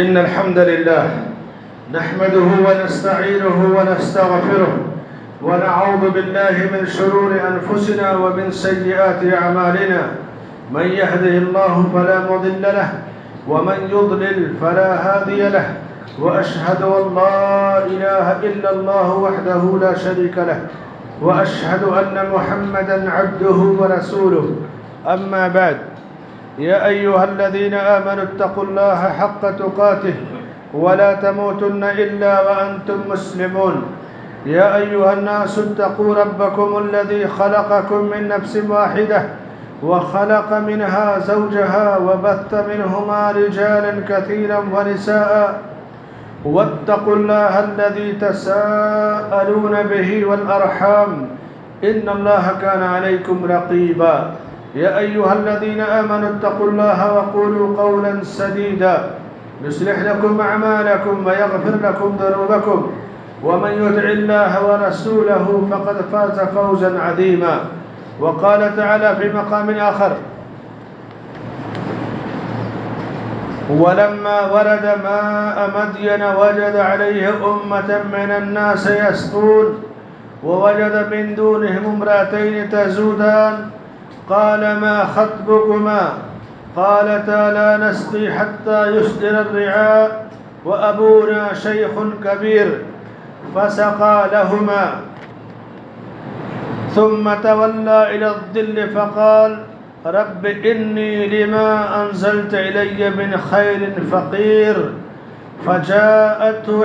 إن الحمد لله نحمده ونستعينه ونستغفره ونعوذ بالله من شرور أنفسنا ومن سيئات أعمالنا. من يهده الله فلا مضل له ومن يضلل فلا هادي له، وأشهد أن لا إله إلا الله وحده لا شريك له، وأشهد أن محمدا عبده ورسوله. أما بعد، يا أيها الذين آمنوا اتقوا الله حق تقاته ولا تموتن إلا وأنتم مسلمون. يا أيها الناس اتقوا ربكم الذي خلقكم من نفس واحدة وخلق منها زوجها وبث منهما رجالا كثيرا ونساء، واتقوا الله الذي تساءلون به والأرحام إن الله كان عليكم رقيبا. يا أيها الذين آمنوا اتقوا الله وقولوا قولا سديدا يصلح لكم أعمالكم ويغفر لكم ذنوبكم، ومن يطع الله ورسوله فقد فاز فوزا عظيما. وقال تعالى في مقام آخر: ولما ورد ماء مدين وجد عليه أمة من الناس يسقون ووجد من دونهم امرأتين تزودان قال ما خطبكما قالتا لا نسقي حتى يصدر الرعاء وأبونا شيخ كبير فسقى لهما ثم تولى إلى الظل فقال رب إني لما أنزلت إلي من خير فقير. فجاءته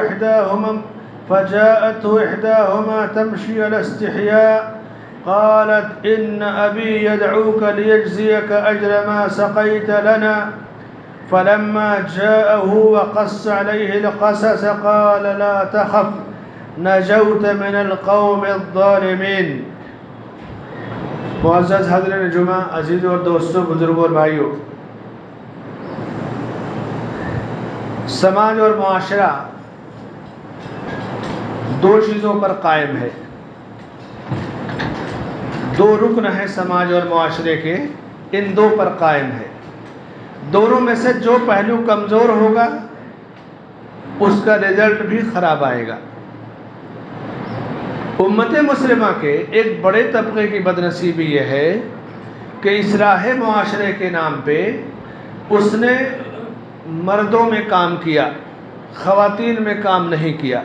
إحداهما تمشي على استحياء قالت إن أبي يدعوك ليجزيك أجر ما سقيت لنا. فلما جاءه وقص عليه القصص قال لا تخف نجوت من القوم الظالمين. معزز حضرین جمعہ، عزیز اور دوستوں، بزرگوں اور بھائیوں، سماج اور معاشرہ دو چیزوں پر قائم ہے، دو رکن ہیں سماج اور معاشرے کے، ان دو پر قائم ہے. دونوں میں سے جو پہلو کمزور ہوگا اس کا رزلٹ بھی خراب آئے گا. امت مسلمہ کے ایک بڑے طبقے کی بدنصیبی یہ ہے کہ اصلاح معاشرے کے نام پہ اس نے مردوں میں کام کیا، خواتین میں کام نہیں کیا.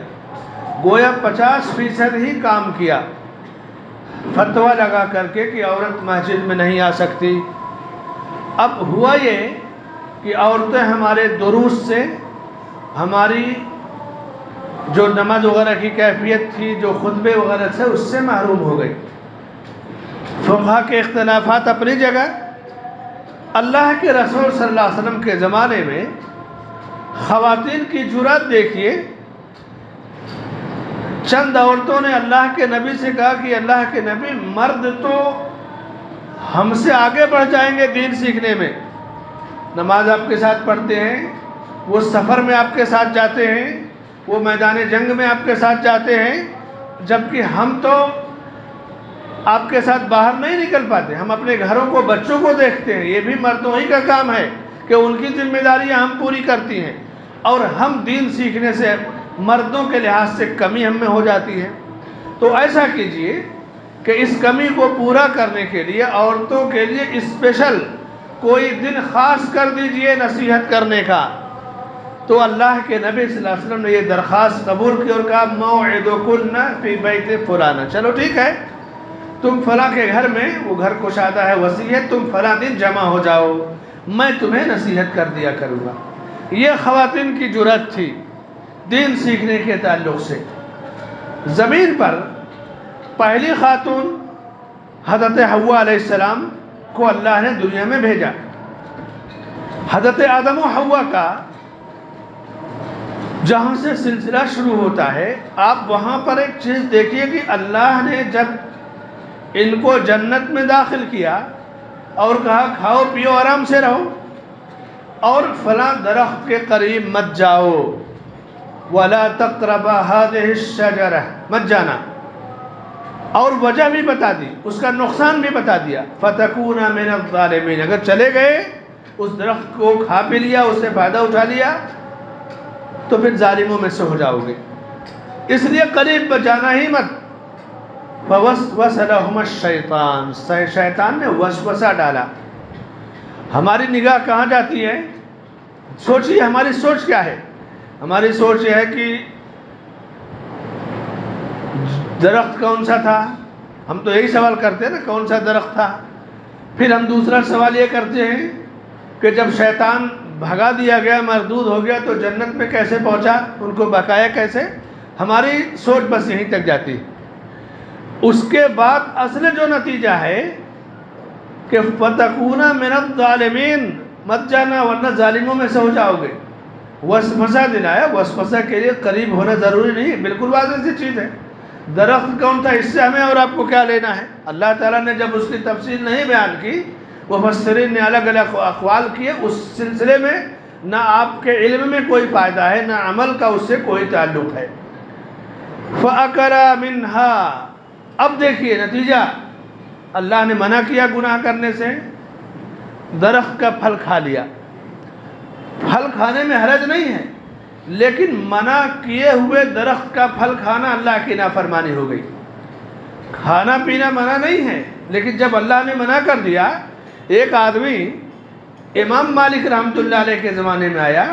گویا 50% ہی کام کیا، فتویٰ لگا کر کے کہ عورت مسجد میں نہیں آ سکتی. اب ہوا یہ کہ عورتیں ہمارے دروس سے، ہماری جو نماز وغیرہ کی کیفیت تھی، جو خطبے وغیرہ سے، اس سے محروم ہو گئی. فقہا کے اختلافات اپنی جگہ. اللہ کے رسول صلی اللہ علیہ وسلم کے زمانے میں خواتین کی جرأت دیکھیے. چند عورتوں نے اللہ کے نبی سے کہا کہ اللہ کے نبی، مرد تو ہم سے آگے بڑھ جائیں گے دین سیکھنے میں، نماز آپ کے ساتھ پڑھتے ہیں، وہ سفر میں آپ کے ساتھ جاتے ہیں، وہ میدان جنگ میں آپ کے ساتھ جاتے ہیں، جبکہ ہم تو آپ کے ساتھ باہر نہیں نکل پاتے. ہم اپنے گھروں کو، بچوں کو دیکھتے ہیں. یہ بھی مردوں ہی کا کام ہے کہ ان کی ذمہ داریاں ہم پوری کرتی ہیں، اور ہم دین سیکھنے سے مردوں کے لحاظ سے کمی ہم میں ہو جاتی ہے. تو ایسا کیجئے کہ اس کمی کو پورا کرنے کے لیے عورتوں کے لیے اسپیشل کوئی دن خاص کر دیجئے نصیحت کرنے کا. تو اللہ کے نبی صلی اللہ علیہ وسلم نے یہ درخواست قبول کی اور کہا موعدکن فی بیت فلانا، چلو ٹھیک ہے، تم فلاں کے گھر میں، وہ گھر کشادہ ہے، وسیع ہے، تم فلاں دن جمع ہو جاؤ، میں تمہیں نصیحت کر دیا کروں گا. یہ خواتین کی جرأت تھی دین سیکھنے کے تعلق سے. زمین پر پہلی خاتون حضرت حوا علیہ السلام کو اللہ نے دنیا میں بھیجا. حضرت آدم و حوا کا جہاں سے سلسلہ شروع ہوتا ہے، آپ وہاں پر ایک چیز دیکھیے کہ اللہ نے جب ان کو جنت میں داخل کیا اور کہا کھاؤ پیو آرام سے رہو، اور فلاں درخت کے قریب مت جاؤ، وَلَا تَقْرَبَا هَذِهِ الشَّجَرَةِ، مت جانا، اور وجہ بھی بتا دی، اس کا نقصان بھی بتا دیا. فَتَكُونَ مِنَ الظَّالِمِينَ، اگر چلے گئے اس درخت کو کھا پی لیا، اس سے فائدہ اٹھا لیا تو پھر ظالموں میں سے ہو جاؤ گے، اس لیے قریب جانا ہی مت۔ فوسوس لہما الشیطان، شیطان نے وسوسہ ڈالا۔ ہماری نگاہ کہاں جاتی ہے؟ سوچیے ہماری سوچ کیا ہے؟ ہماری سوچ یہ ہے کہ درخت کون سا تھا، ہم تو یہی سوال کرتے ہیں نا، کون سا درخت تھا؟ پھر ہم دوسرا سوال یہ کرتے ہیں کہ جب شیطان بھگا دیا گیا، مردود ہو گیا، تو جنت میں کیسے پہنچا، ان کو بقایا کیسے؟ ہماری سوچ بس یہیں تک جاتی ہے۔ اس کے بعد اصل جو نتیجہ ہے کہ فَتَكُونَ مِنَ الظَّالِمِينَ، مت جانا ورنہ ظالموں میں سے ہو جاؤ گے۔ وسوسہ دلایا، وسوسہ کے لیے قریب ہونا ضروری نہیں، بالکل واضح سی چیز ہے۔ درخت کون تھا، اس سے ہمیں اور آپ کو کیا لینا ہے؟ اللہ تعالیٰ نے جب اس کی تفصیل نہیں بیان کی، مفسرین نے الگ الگ اقوال کیے، اس سلسلے میں نہ آپ کے علم میں کوئی فائدہ ہے، نہ عمل کا اس سے کوئی تعلق ہے۔ فَأَكَلَا مِنْهَا، اب دیکھیے نتیجہ، اللہ نے منع کیا گناہ کرنے سے، درخت کا پھل کھا لیا۔ پھل کھانے میں حرج نہیں ہے، لیکن منع کیے ہوئے درخت کا پھل کھانا اللہ کی نافرمانی ہو گئی۔ کھانا پینا منع نہیں ہے، لیکن جب اللہ نے منع کر دیا، ایک آدمی امام مالک رحمۃ اللہ علیہ کے زمانے میں آیا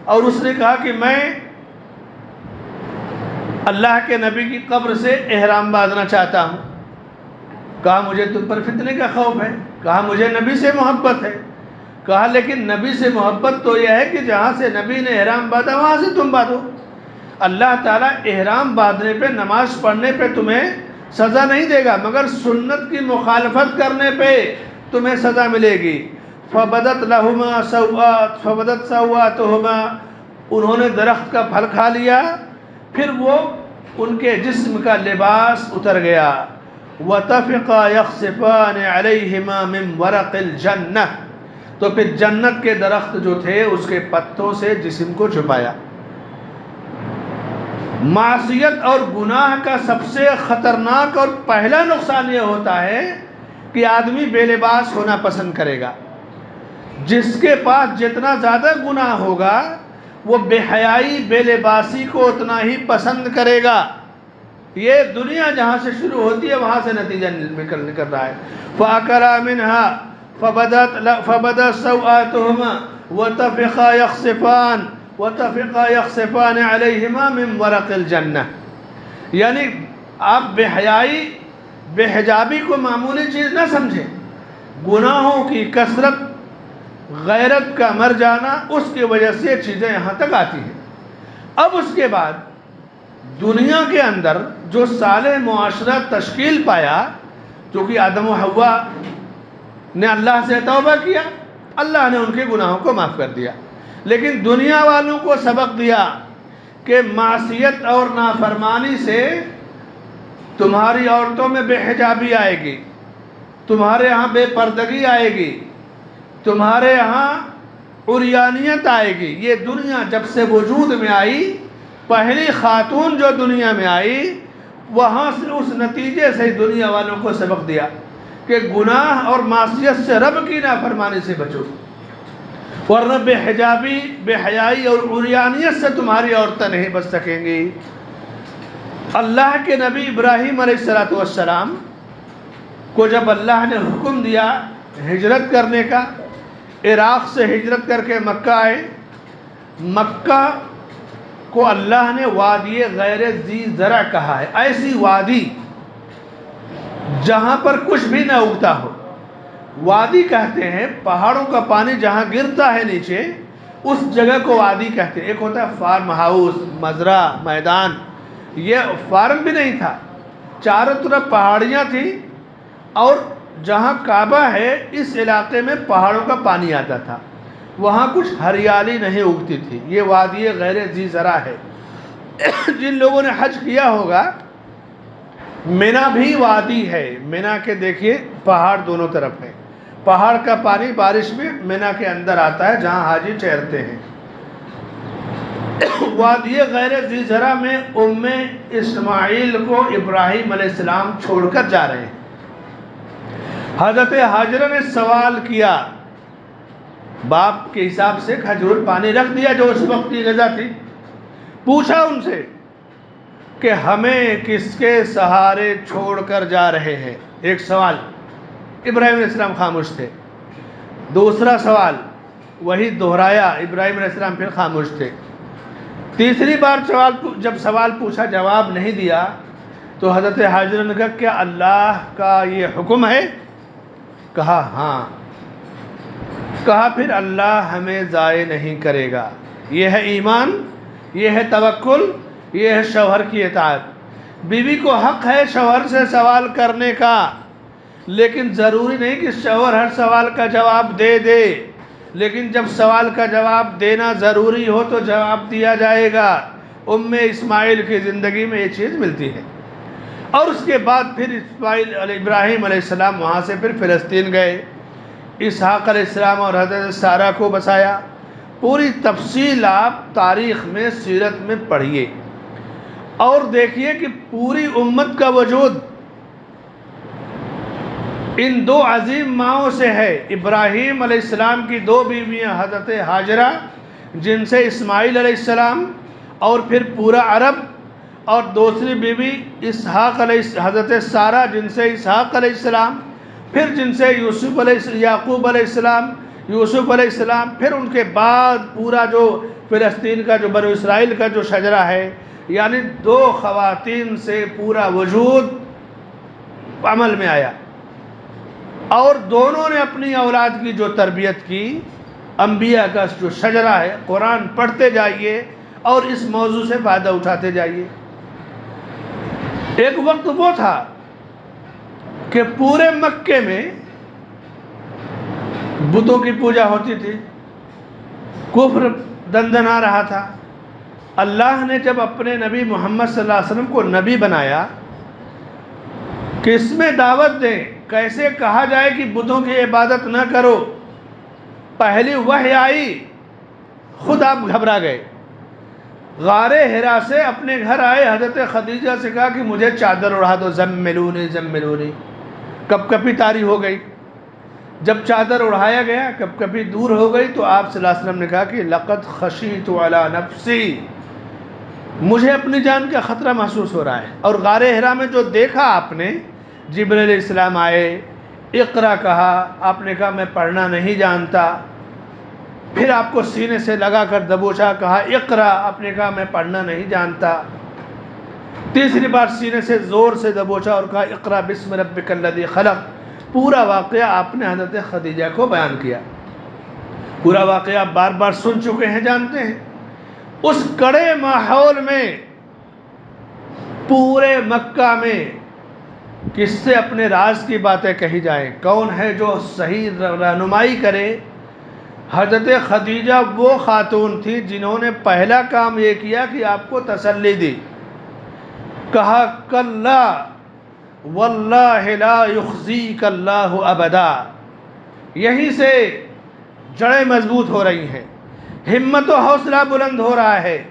اور اس نے کہا کہ میں اللہ کے نبی کی قبر سے احرام باندھنا چاہتا ہوں۔ کہا مجھے تم پر فتنے کا خوف ہے، کہا مجھے نبی سے محبت ہے، کہا لیکن نبی سے محبت تو یہ ہے کہ جہاں سے نبی نے احرام باندھا وہاں سے تم باندھو۔ اللہ تعالیٰ احرام باندھنے پہ، نماز پڑھنے پہ تمہیں سزا نہیں دے گا، مگر سنت کی مخالفت کرنے پہ تمہیں سزا ملے گی۔ فبدت لہما سوآتہما، انہوں نے درخت کا پھل کھا لیا، پھر وہ ان کے جسم کا لباس اتر گیا۔ وَطَفِقَا يَخْصِفَانِ عَلَيْهِمَا مِنْ وَرَقِ الْجَنَّةِ، تو پھر جنت کے درخت جو تھے اس کے پتوں سے جسم کو چھپایا۔ معصیت اور گناہ کا سب سے خطرناک اور پہلا نقصان یہ ہوتا ہے کہ آدمی بے لباس ہونا پسند کرے گا۔ جس کے پاس جتنا زیادہ گناہ ہوگا وہ بے حیائی، بے لباسی کو اتنا ہی پسند کرے گا۔ یہ دنیا جہاں سے شروع ہوتی ہے وہاں سے نتیجہ نکل رہا ہے۔ فَأَكَلَا مِنْهَا فَبَدَتْ سَوْآتُهُمَا وَطَفِقَا يَخْصِفَانِ عَلَيْهِمَا مِنْ وَرَقِ الْجَنَّةِ، یعنی آپ بے حیائی، بے حجابی کو معمولی چیز نہ سمجھیں، گناہوں کی کثرت، غیرت کا مر جانا، اس کی وجہ سے چیزیں یہاں تک آتی ہیں۔ اب اس کے بعد دنیا کے اندر جو صالح معاشرہ تشکیل پایا، چونکہ آدم و حوا نے اللہ سے توبہ کیا، اللہ نے ان کے گناہوں کو معاف کر دیا، لیکن دنیا والوں کو سبق دیا کہ معصیت اور نافرمانی سے تمہاری عورتوں میں بے حجابی آئے گی، تمہارے ہاں بے پردگی آئے گی، تمہارے ہاں عریانیت آئے گی۔ یہ دنیا جب سے وجود میں آئی، پہلی خاتون جو دنیا میں آئی، وہاں سے اس نتیجے سے دنیا والوں کو سبق دیا کہ گناہ اور معصیت سے، رب کی نافرمانی سے بچو، ورنہ بے حجابی، بے حیائی اور عریانیت سے تمہاری عورتیں نہیں بچ سکیں گی۔ اللہ کے نبی ابراہیم علیہ السلام کو جب اللہ نے حکم دیا ہجرت کرنے کا، عراق سے ہجرت کر کے مکہ آئے۔ مکہ کو اللہ نے وادی غیر ذی زرع کہا ہے، ایسی وادی جہاں پر کچھ بھی نہ اگتا ہو۔ وادی کہتے ہیں پہاڑوں کا پانی جہاں گرتا ہے نیچے، اس جگہ کو وادی کہتے ہیں۔ ایک ہوتا ہے فارم ہاؤس، مزرعہ، میدان، یہ فارم بھی نہیں تھا، چاروں طرف پہاڑیاں تھیں، اور جہاں کعبہ ہے اس علاقے میں پہاڑوں کا پانی آتا تھا، وہاں کچھ ہریالی نہیں اگتی تھی۔ یہ وادی غیر ذی زرع ہے۔ جن لوگوں نے حج کیا ہوگا، مینا بھی وادی ہے۔ مینا کے دیکھیے پہاڑ دونوں طرف ہیں، پہاڑ کا پانی بارش میں مینا کے اندر آتا ہے جہاں حاجی ٹھہرتے ہیں۔ وادی غیر ذی زرع میں ام اسماعیل کو ابراہیم علیہ السلام چھوڑ کر جا رہے ہیں۔ حضرت حاجرہ نے سوال کیا، باپ کے حساب سے کھجور پانی رکھ دیا جو اس وقت کی غذا تھی، پوچھا ان سے کہ ہمیں کس کے سہارے چھوڑ کر جا رہے ہیں؟ ایک سوال، ابراہیم علیہ السلام خاموش تھے۔ دوسرا سوال وہی دہرایا، ابراہیم علیہ السلام پھر خاموش تھے۔ تیسری بار جب سوال پوچھا جواب نہیں دیا تو حضرت ہاجرہ نے کہا کیا اللہ کا یہ حکم ہے؟ کہا ہاں۔ کہا پھر اللہ ہمیں ضائع نہیں کرے گا۔ یہ ہے ایمان، یہ ہے توکل، یہ ہے شوہر کی اطاعت۔ بیوی کو حق ہے شوہر سے سوال کرنے کا، لیکن ضروری نہیں کہ شوہر ہر سوال کا جواب دے دے، لیکن جب سوال کا جواب دینا ضروری ہو تو جواب دیا جائے گا۔ اسماعیل کی زندگی میں یہ چیز ملتی ہے۔ اور اس کے بعد پھر ابراہیم علیہ السلام وہاں سے پھر فلسطین گئے، اسحاق علیہ السلام اور حضرت سارہ کو بسایا۔ پوری تفصیل آپ تاریخ میں، سیرت میں پڑھیے اور دیکھیے کہ پوری امت کا وجود ان دو عظیم ماؤں سے ہے۔ ابراہیم علیہ السلام کی دو بیویاں حضرت ہاجرہ جن سے اسماعیل علیہ السلام، اور پھر پورا عرب، اور دوسری بیوی حضرت سارہ جن سے اسحاق علیہ السلام، پھر جن سے یعقوب علیہ السلام، یوسف علیہ السلام، پھر ان کے بعد پورا جو فلسطین کا جو بنو اسرائیل کا جو شجرہ ہے، یعنی دو خواتین سے پورا وجود عمل میں آیا۔ اور دونوں نے اپنی اولاد کی جو تربیت کی، انبیاء کا جو شجرہ ہے، قرآن پڑھتے جائیے اور اس موضوع سے فائدہ اٹھاتے جائیے۔ ایک وقت وہ تھا کہ پورے مکے میں بتوں کی پوجا ہوتی تھی، کفر دندنا رہا تھا۔ اللہ نے جب اپنے نبی محمد صلی اللہ علیہ وسلم کو نبی بنایا، کس میں دعوت دیں، کیسے کہا جائے کہ بتوں کی عبادت نہ کرو، پہلی وحی آئی، خود آپ گھبرا گئے۔ غار حرا سے اپنے گھر آئے، حضرت خدیجہ سے کہا کہ مجھے چادر اڑا دو، زملونی زملونی، کپ کپی طاری ہو گئی۔ جب چادر اڑایا گیا، کپ کپی دور ہو گئی، تو آپ صلی اللہ علیہ وسلم نے کہا کہ لقد خشیت علی نفسی، مجھے اپنی جان کا خطرہ محسوس ہو رہا ہے۔ اور غار حرا میں جو دیکھا آپ نے، جبرائیل علیہ السلام آئے، اقرا کہا، آپ نے کہا میں پڑھنا نہیں جانتا، پھر آپ کو سینے سے لگا کر دبوچا، کہا اقرا، آپ نے کہا میں پڑھنا نہیں جانتا، تیسری بار سینے سے زور سے دبوچا اور کہا اقرا بسم ربک الذی خلق۔ پورا واقعہ آپ نے حضرت خدیجہ کو بیان کیا۔ پورا واقعہ آپ بار بار سن چکے ہیں، جانتے ہیں۔ اس کڑے ماحول میں پورے مکہ میں کس سے اپنے راز کی باتیں کہی جائیں، کون ہے جو صحیح رہنمائی کرے؟ حضرت خدیجہ وہ خاتون تھی جنہوں نے پہلا کام یہ کیا کہ آپ کو تسلی دی، کہا کلا واللہ لا یخزیک اللہ ابدا۔ یہیں سے جڑیں مضبوط ہو رہی ہیں، ہمت و حوصلہ بلند ہو رہا ہے۔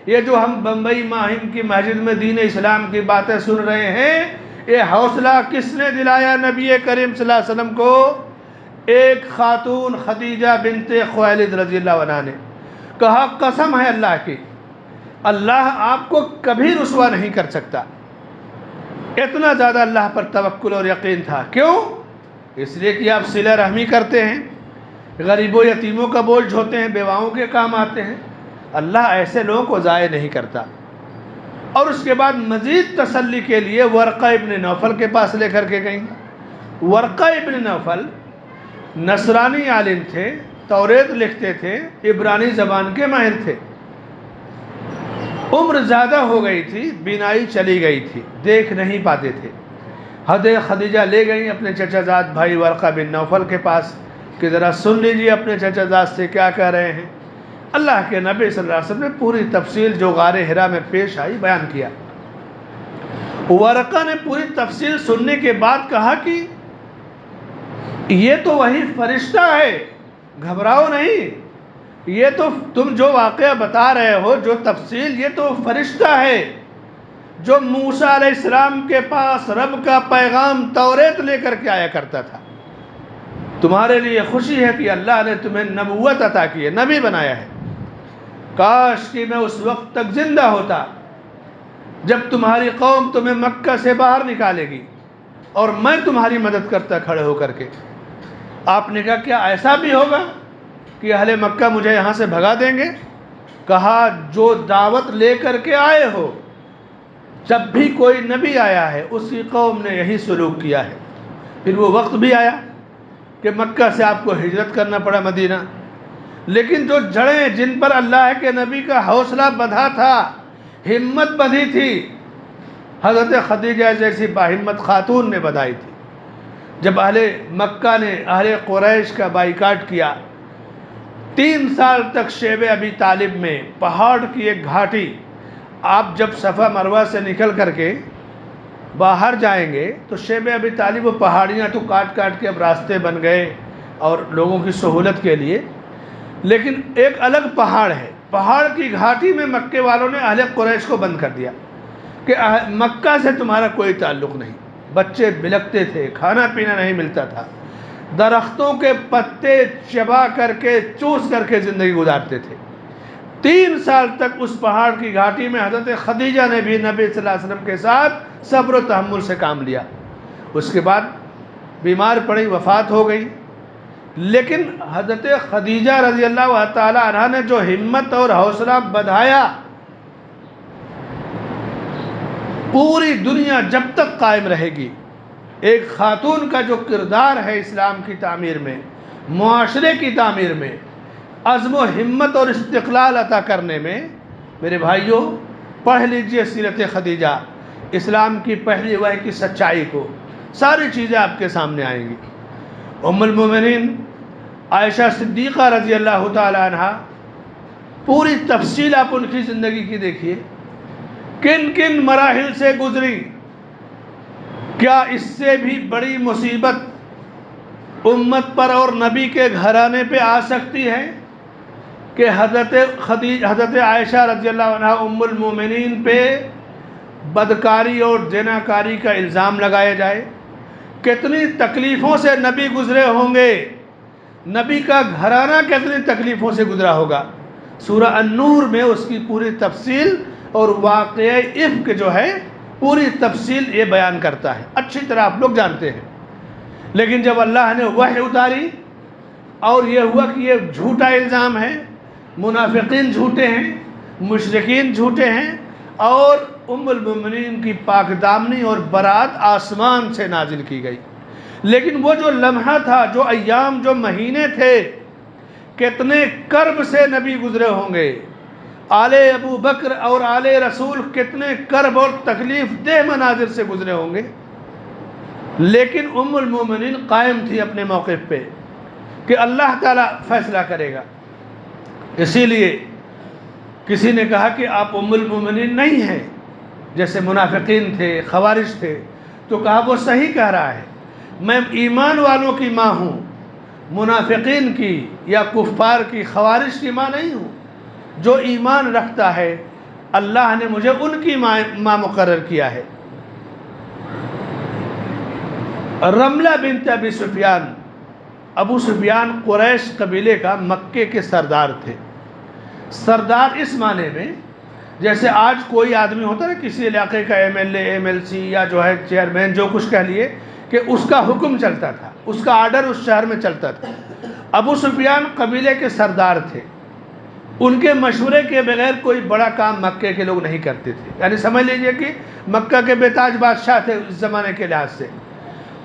یہ جو ہم بمبئی ماہم کی مسجد میں دین اسلام کی باتیں سن رہے ہیں، یہ حوصلہ کس نے دلایا نبی کریم صلی اللہ علیہ وسلم کو؟ ایک خاتون خدیجہ بنت خویلد رضی اللہ عنہا نے کہا قسم ہے اللہ کی، اللہ آپ کو کبھی رسوا نہیں کر سکتا۔ اتنا زیادہ اللہ پر توکل اور یقین تھا۔ کیوں؟ اس لیے کہ آپ صلہ رحمی کرتے ہیں، غریبوں یتیموں کا بوجھ ڈھوتے ہیں، بیواؤں کے کام آتے ہیں۔ اللہ ایسے لوگوں کو ضائع نہیں کرتا۔ اور اس کے بعد مزید تسلی کے لیے ورقہ ابن نوفل کے پاس لے کر کے گئیں۔ ورقہ ابن نوفل نصرانی عالم تھے، توریت لکھتے تھے، عبرانی زبان کے ماہر تھے۔ عمر زیادہ ہو گئی تھی، بینائی چلی گئی تھی، دیکھ نہیں پاتے تھے۔ حضرت خدیجہ لے گئیں اپنے چچا زاد بھائی ورقہ بن نوفل کے پاس کہ ذرا سن لیجیے اپنے چچا زاد سے کیا کہہ رہے ہیں۔ اللہ کے نبی صلی اللہ علیہ وسلم نے پوری تفصیل جو غار حرا میں پیش آئی بیان کیا۔ ورقہ نے پوری تفصیل سننے کے بعد کہا کہ یہ تو وہی فرشتہ ہے، گھبراؤ نہیں، یہ تو تم جو واقعہ بتا رہے ہو، جو تفصیل، یہ تو فرشتہ ہے جو موسیٰ علیہ السلام کے پاس رب کا پیغام توریت لے کر کے آیا کرتا تھا۔ تمہارے لیے خوشی ہے کہ اللہ نے تمہیں نبوت عطا کی ہے، نبی بنایا ہے۔ کاش کہ میں اس وقت تک زندہ ہوتا جب تمہاری قوم تمہیں مکہ سے باہر نکالے گی اور میں تمہاری مدد کرتا کھڑے ہو کر کے۔ آپ نے کہا کیا ایسا بھی ہوگا کہ اہل مکہ مجھے یہاں سے بھگا دیں گے؟ کہا جو دعوت لے کر کے آئے ہو، جب بھی کوئی نبی آیا ہے اس کی قوم نے یہی سلوک کیا ہے۔ پھر وہ وقت بھی آیا کہ مکہ سے آپ کو ہجرت کرنا پڑا مدینہ، لیکن جو جڑیں جن پر اللہ کے نبی کا حوصلہ بندھا تھا، ہمت بندھی تھی، حضرت خدیجہ جیسی باہمت خاتون نے بدھائی تھی۔ جب اہل مکہ نے اہل قریش کا بائیکاٹ کیا، 3 سال تک شیب ابی طالب میں پہاڑ کی ایک گھاٹی، آپ جب صفا مروہ سے نکل کر کے باہر جائیں گے تو شیب ابی طالب، وہ پہاڑیاں تو کاٹ کاٹ کے اب راستے بن گئے اور لوگوں کی سہولت کے لیے، لیکن ایک الگ پہاڑ ہے، پہاڑ کی گھاٹی میں مکے والوں نے اہل قریش کو بند کر دیا کہ مکہ سے تمہارا کوئی تعلق نہیں۔ بچے بلکتے تھے، کھانا پینا نہیں ملتا تھا، درختوں کے پتے چبا کر کے چوس کر کے زندگی گزارتے تھے۔ 3 سال تک اس پہاڑ کی گھاٹی میں حضرت خدیجہ نے بھی نبی صلی اللہ علیہ وسلم کے ساتھ صبر و تحمل سے کام لیا۔ اس کے بعد بیمار پڑی، وفات ہو گئی، لیکن حضرت خدیجہ رضی اللہ تعالی عنہ نے جو ہمت اور حوصلہ بندھایا، پوری دنیا جب تک قائم رہے گی۔ ایک خاتون کا جو کردار ہے اسلام کی تعمیر میں، معاشرے کی تعمیر میں، عزم و ہمت اور استقلال عطا کرنے میں، میرے بھائیوں پڑھ لیجئے سیرت خدیجہ، اسلام کی پہلی وحی کی سچائی کو، ساری چیزیں آپ کے سامنے آئیں گی۔ ام المومنین عائشہ صدیقہ رضی اللہ تعالی عنہ، پوری تفصیل آپ ان کی زندگی کی دیکھیے، کن کن مراحل سے گزری۔ کیا اس سے بھی بڑی مصیبت امت پر اور نبی کے گھرانے پہ آ سکتی ہے کہ حضرت عائشہ رضی اللہ عنہ ام المومنین پہ بدکاری اور زناکاری کا الزام لگایا جائے؟ کتنی تکلیفوں سے نبی گزرے ہوں گے، نبی کا گھرانہ کتنی تکلیفوں سے گزرا ہوگا۔ سورہ النور میں اس کی پوری تفصیل اور واقعہ افک جو ہے پوری تفصیل یہ بیان کرتا ہے، اچھی طرح آپ لوگ جانتے ہیں۔ لیکن جب اللہ نے وحی اتاری اور یہ ہوا کہ یہ جھوٹا الزام ہے، منافقین جھوٹے ہیں، مشرکین جھوٹے ہیں، اور ام المومنین کی پاک دامنی اور برات آسمان سے نازل کی گئی۔ لیکن وہ جو لمحہ تھا، جو ایام، جو مہینے تھے، کتنے کرب سے نبی گزرے ہوں گے، آل ابو بکر اور آل رسول کتنے کرب اور تکلیف دہ مناظر سے گزرے ہوں گے، لیکن ام المومنین قائم تھی اپنے موقف پہ کہ اللہ تعالیٰ فیصلہ کرے گا۔ اسی لیے کسی نے کہا کہ آپ ام المومنین نہیں ہیں، جیسے منافقین تھے، خوارج تھے، تو کہا وہ صحیح کہہ رہا ہے، میں ایمان والوں کی ماں ہوں، منافقین کی یا کفار کی، خوارج کی ماں نہیں ہوں۔ جو ایمان رکھتا ہے اللہ نے مجھے ان کی ماں مقرر کیا ہے۔ رملہ بنت ابی سفیان، ابو سفیان قریش قبیلے کا مکے کے سردار تھے۔ سردار اس معنی میں جیسے آج کوئی آدمی ہوتا ہے کسی علاقے کا M L A, M L C یا جو ہے چیئرمین، جو کچھ کہہ لیے کہ اس کا حکم چلتا تھا، اس کا آرڈر اس شہر میں چلتا تھا۔ ابو سفیان قبیلے کے سردار تھے، ان کے مشورے کے بغیر کوئی بڑا کام مکے کے لوگ نہیں کرتے تھے، یعنی سمجھ لیجئے کہ مکہ کے بے تاج بادشاہ تھے اس زمانے کے لحاظ سے۔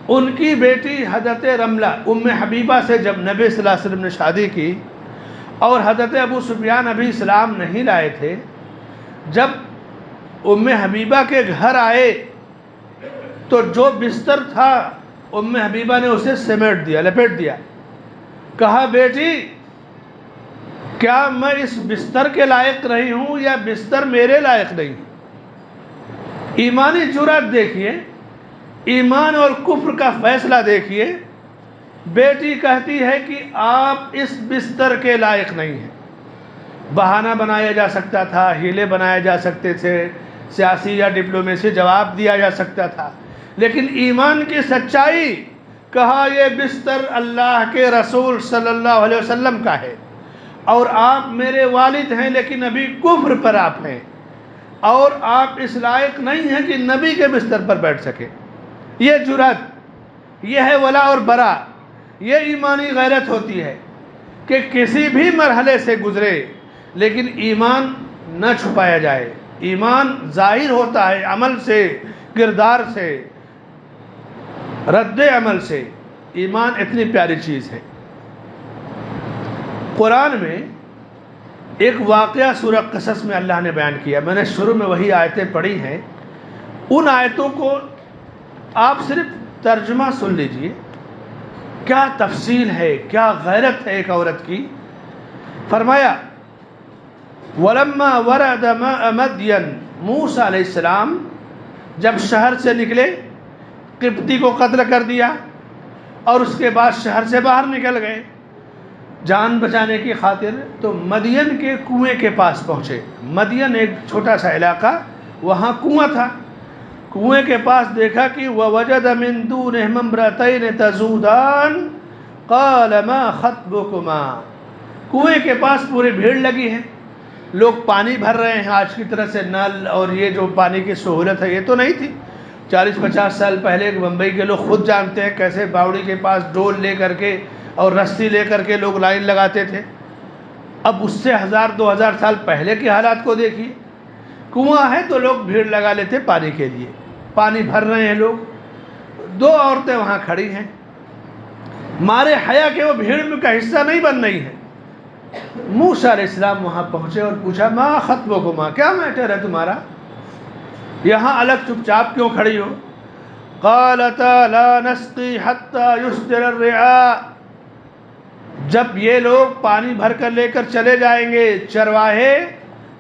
ان کی بیٹی حضرت رملہ ام حبیبہ سے جب نبی صلی اللہ علیہ وسلم نے شادی کی اور حضرت ابو سفیان ابھی اسلام نہیں لائے تھے، جب ام حبیبہ کے گھر آئے تو جو بستر تھا ام حبیبہ نے اسے سمیٹ دیا، لپیٹ دیا، کہا بیٹی کیا میں اس بستر کے لائق رہی ہوں یا بستر میرے لائق نہیں؟ ایمانی جرأت دیکھیے، ایمان اور کفر کا فیصلہ دیکھیے۔ بیٹی کہتی ہے کہ آپ اس بستر کے لائق نہیں ہیں۔ بہانہ بنایا جا سکتا تھا، ہیلے بنائے جا سکتے تھے، سیاسی یا ڈپلومیسی جواب دیا جا سکتا تھا، لیکن ایمان کی سچائی، کہا یہ بستر اللہ کے رسول صلی اللہ علیہ وسلم کا ہے اور آپ میرے والد ہیں لیکن ابھی کفر پر آپ ہیں، اور آپ اس لائق نہیں ہیں کہ نبی کے بستر پر بیٹھ سکے۔ یہ جرأت، یہ ہے ولا اور برا، یہ ایمانی غیرت ہوتی ہے کہ کسی بھی مرحلے سے گزرے لیکن ایمان نہ چھپایا جائے۔ ایمان ظاہر ہوتا ہے عمل سے، کردار سے، رد عمل سے۔ ایمان اتنی پیاری چیز ہے۔ قرآن میں ایک واقعہ سورہ قصص میں اللہ نے بیان کیا، میں نے شروع میں وہی آیتیں پڑھی ہیں، ان آیتوں کو آپ صرف ترجمہ سن لیجئے، کیا تفصیل ہے، کیا غیرت ہے ایک عورت کی۔ فرمایا وَلَمَّا وَرَدَ مَاءَ مَدْيَنَ، موسیٰ علیہ السلام جب شہر سے نکلے، قبطی کو قتل کر دیا اور اس کے بعد شہر سے باہر نکل گئے جان بچانے کی خاطر، تو مدین کے کنویں کے پاس پہنچے۔ مدین ایک چھوٹا سا علاقہ، وہاں کنواں تھا۔ کنویں کے پاس دیکھا کہ وَوَجَدَ مِن دُونِهِمَا امْرَأَتَيْنِ تَذُودَانِ قَالَ مَا خَطْبُكُمَا۔ کنویں کے پاس پوری بھیڑ لگی ہے، لوگ پانی بھر رہے ہیں۔ آج کی طرح سے نل اور یہ جو پانی کی سہولت ہے یہ تو نہیں تھی۔ 40-50 سال پہلے بمبئی کے لوگ خود جانتے ہیں کیسے باوڑی کے پاس ڈول لے کر کے اور رسی لے کر کے لوگ لائن لگاتے تھے۔ اب اس سے 1000-2000 سال پہلے کے حالات کو دیکھیے۔ کنواں ہے تو لوگ بھیڑ لگا لیتے پانی کے لیے، پانی بھر رہے ہیں لوگ۔ 2 عورتیں وہاں کھڑی ہیں، مارے حیا کہ وہ بھیڑ میں کا حصہ نہیں بن رہی ہے۔ موسیٰ علیہ السلام وہاں پہنچے اور پوچھا ما خطبکما، کیا میٹر ہے تمہارا، یہاں الگ چپ چاپ کیوں کھڑی ہو؟ قالتا لا نسقی حتی یصدر الرعاء، جب یہ لوگ پانی بھر کر لے کر چلے جائیں گے، چرواہے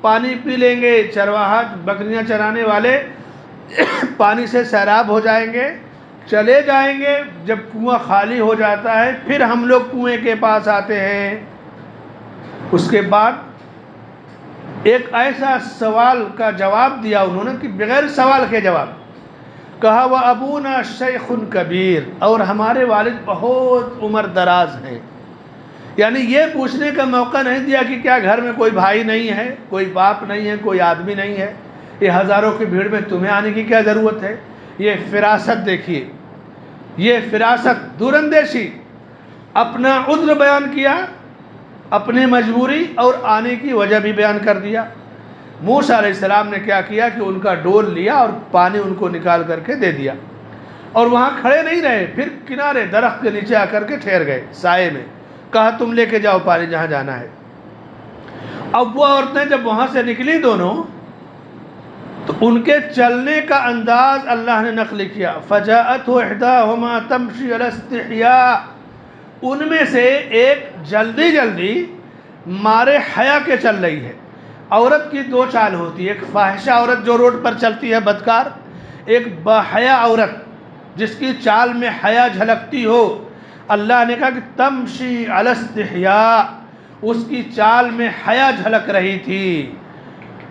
پانی پی لیں گے، چرواہا بکریاں چرانے والے پانی سے سیراب ہو جائیں گے، چلے جائیں گے، جب کنواں خالی ہو جاتا ہے پھر ہم لوگ کنویں کے پاس آتے ہیں۔ اس کے بعد ایک ایسا سوال کا جواب دیا انہوں نے کہ بغیر سوال کے جواب، کہا وَأَبُونَا شَيْخٌ کبیر، اور ہمارے والد بہت عمر دراز ہیں۔ یعنی یہ پوچھنے کا موقع نہیں دیا کہ کیا گھر میں کوئی بھائی نہیں ہے، کوئی باپ نہیں ہے، کوئی آدمی نہیں ہے، یہ ہزاروں کی بھیڑ میں تمہیں آنے کی کیا ضرورت ہے۔ یہ فراست دیکھیے، یہ فراست، دوراندیشی، اپنا عذر بیان کیا، اپنی مجبوری اور آنے کی وجہ بھی بیان کر دیا۔ موسیٰ علیہ السلام نے کیا کیا کہ ان کا ڈول لیا اور پانی ان کو نکال کر کے دے دیا، اور وہاں کھڑے نہیں رہے، پھر کنارے درخت کے نیچے آ کر کے ٹھہر گئے سائے میں، کہا تم لے کے جاؤ پانی جہاں جانا ہے۔ اب وہ عورتیں جب وہاں سے نکلی دونوں، تو ان کے چلنے کا انداز اللہ نے نقل کیا، فَجَاءَتْهُ إِحْدَاهُمَا تَمْشِي عَلَى اسْتِحْيَاءٍ، ان میں سے ایک جلدی جلدی مارے حیا کے چل رہی ہے۔ عورت کی 2 چال ہوتی ہے، ایک فاحشہ عورت جو روڈ پر چلتی ہے بدکار، ایک باحیا عورت جس کی چال میں حیا جھلکتی ہو۔ اللہ نے کہا کہ تمشی علی استحیاء، اس کی چال میں حیا جھلک رہی تھی،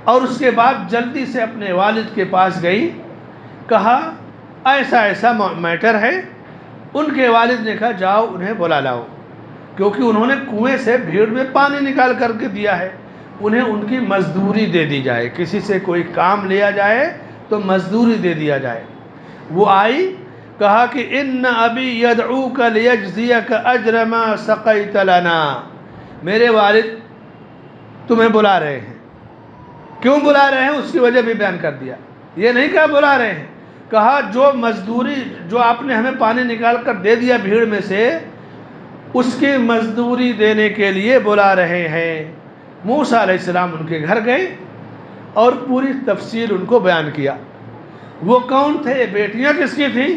اور اس کے بعد جلدی سے اپنے والد کے پاس گئی، کہا ایسا ایسا میٹر ہے۔ ان کے والد نے کہا جاؤ انہیں بلا لاؤ، کیونکہ انہوں نے کنویں سے بھیڑ میں پانی نکال کر کے دیا ہے، انہیں ان کی مزدوری دے دی جائے، کسی سے کوئی کام لیا جائے تو مزدوری دے دیا جائے۔ وہ آئی، کہا کہ ان ابی یدعوک لیجزیک اجر ما سقیت لنا، میرے والد تمہیں بلا رہے ہیں۔ کیوں بلا رہے ہیں اس کی وجہ بھی بیان کر دیا، یہ نہیں کہا بلا رہے ہیں، کہا جو مزدوری جو آپ نے ہمیں پانی نکال کر دے دیا بھیڑ میں سے، اس کی مزدوری دینے کے لیے بلا رہے ہیں۔ موسیٰ علیہ السلام ان کے گھر گئے اور پوری تفصیل ان کو بیان کیا۔ وہ کون تھے، بیٹیاں کس کی تھیں؟